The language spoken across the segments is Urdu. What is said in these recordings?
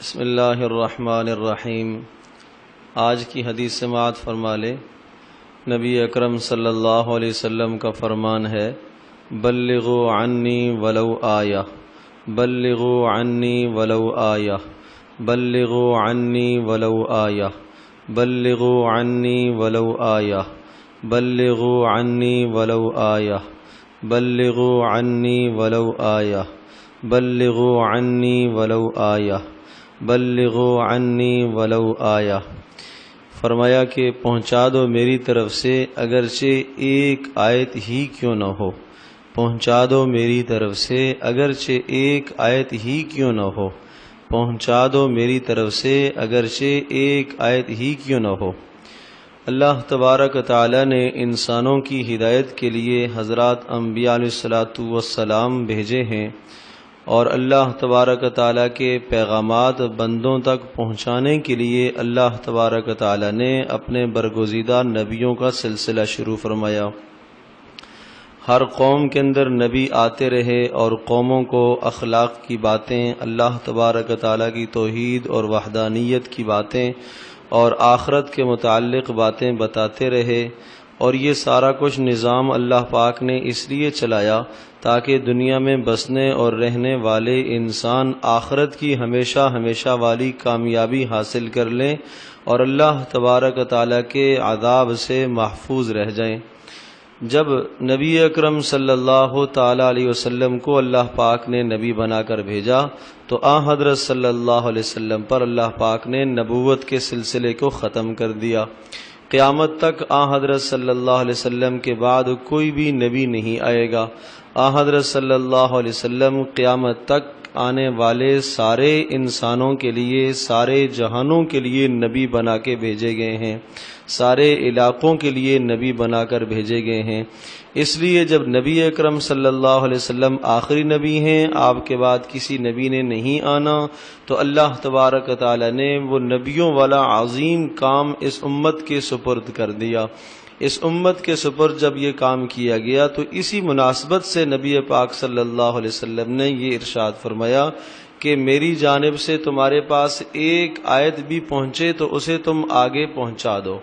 بسم اللہ الرحمن الرحیم۔ آج کی حدیث سماعت فرما لے۔ نبی اکرم صلی اللہ علیہ وسلم کا فرمان ہے، بلغوا عنی ولو آیہ، بلغوا عنی ولو آیہ، بلغوا عنی ولو آیہ، بلغوا عنی ولو آیہ، بلغوا عنی ولو آیہ، بلغوا عنی ولو آیہ، بلغوا عنی ولو آیہ، بلغوا عنی ولو آیہ۔ فرمایا کہ پہنچا دو میری طرف سے اگرچہ ایک آیت ہی کیوں نہ ہو، پہنچا دو میری طرف سے اگرچہ ایک آیت ہی کیوں نہ ہو، پہنچا دو میری طرف سے اگرچہ ایک آیت ہی کیوں نہ ہو۔ اللہ تبارک تعالی نے انسانوں کی ہدایت کے لیے حضرات انبیاء علیہ السلام بھیجے ہیں، اور اللہ تبارک تعالیٰ کے پیغامات بندوں تک پہنچانے کے لیے اللہ تبارک تعالیٰ نے اپنے برگزیدہ نبیوں کا سلسلہ شروع فرمایا۔ ہر قوم کے اندر نبی آتے رہے اور قوموں کو اخلاق کی باتیں، اللہ تبارک تعالیٰ کی توحید اور وحدانیت کی باتیں اور آخرت کے متعلق باتیں بتاتے رہے، اور یہ سارا کچھ نظام اللہ پاک نے اس لیے چلایا تاکہ دنیا میں بسنے اور رہنے والے انسان آخرت کی ہمیشہ ہمیشہ والی کامیابی حاصل کر لیں اور اللہ تبارک تعالیٰ کے عذاب سے محفوظ رہ جائیں۔ جب نبی اکرم صلی اللہ تعالیٰ علیہ وسلم کو اللہ پاک نے نبی بنا کر بھیجا تو حضرت صلی اللہ علیہ وسلم پر اللہ پاک نے نبوت کے سلسلے کو ختم کر دیا۔ قیامت تک حضرت صلی اللہ علیہ وسلم کے بعد کوئی بھی نبی نہیں آئے گا۔ حضرت صلی اللہ علیہ وسلم قیامت تک آنے والے سارے انسانوں کے لیے، سارے جہانوں کے لیے نبی بنا کے بھیجے گئے ہیں، سارے علاقوں کے لیے نبی بنا کر بھیجے گئے ہیں۔ اس لیے جب نبی اکرم صلی اللہ علیہ وسلم آخری نبی ہیں، آپ کے بعد کسی نبی نے نہیں آنا، تو اللہ تبارک تعالی نے وہ نبیوں والا عظیم کام اس امت کے سپرد کر دیا۔ اس امت کے سپرد جب یہ کام کیا گیا تو اسی مناسبت سے نبی پاک صلی اللہ علیہ وسلم نے یہ ارشاد فرمایا کہ میری جانب سے تمہارے پاس ایک آیت بھی پہنچے تو اسے تم آگے پہنچا دو۔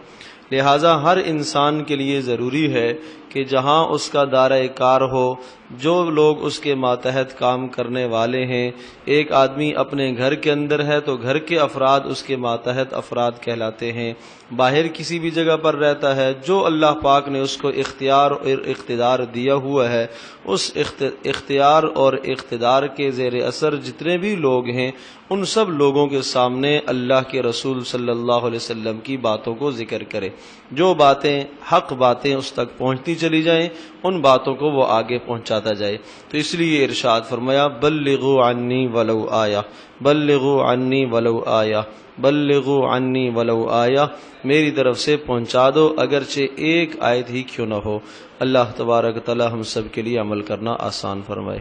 لہٰذا ہر انسان کے لیے ضروری ہے کہ جہاں اس کا دائرہ کار ہو، جو لوگ اس کے ماتحت کام کرنے والے ہیں، ایک آدمی اپنے گھر کے اندر ہے تو گھر کے افراد اس کے ماتحت افراد کہلاتے ہیں، باہر کسی بھی جگہ پر رہتا ہے، جو اللہ پاک نے اس کو اختیار اور اقتدار دیا ہوا ہے، اس اختیار اور اقتدار کے زیر اثر جتنے بھی لوگ ہیں، ان سب لوگوں کے سامنے اللہ کے رسول صلی اللہ علیہ وسلم کی باتوں کو ذکر کرے۔ جو باتیں حق باتیں اس تک پہنچتی چلی جائیں، ان باتوں کو وہ آگے پہنچاتا جائے۔ تو اس لیے ارشاد فرمایا، بلغوا عنی ولو آیہ، بلغوا عنی ولو آیہ، بلغوا عنی ولو آیہ، میری طرف سے پہنچا دو اگرچہ ایک آیت ہی کیوں نہ ہو۔ اللہ تبارک تعالی ہم سب کے لیے عمل کرنا آسان فرمائے۔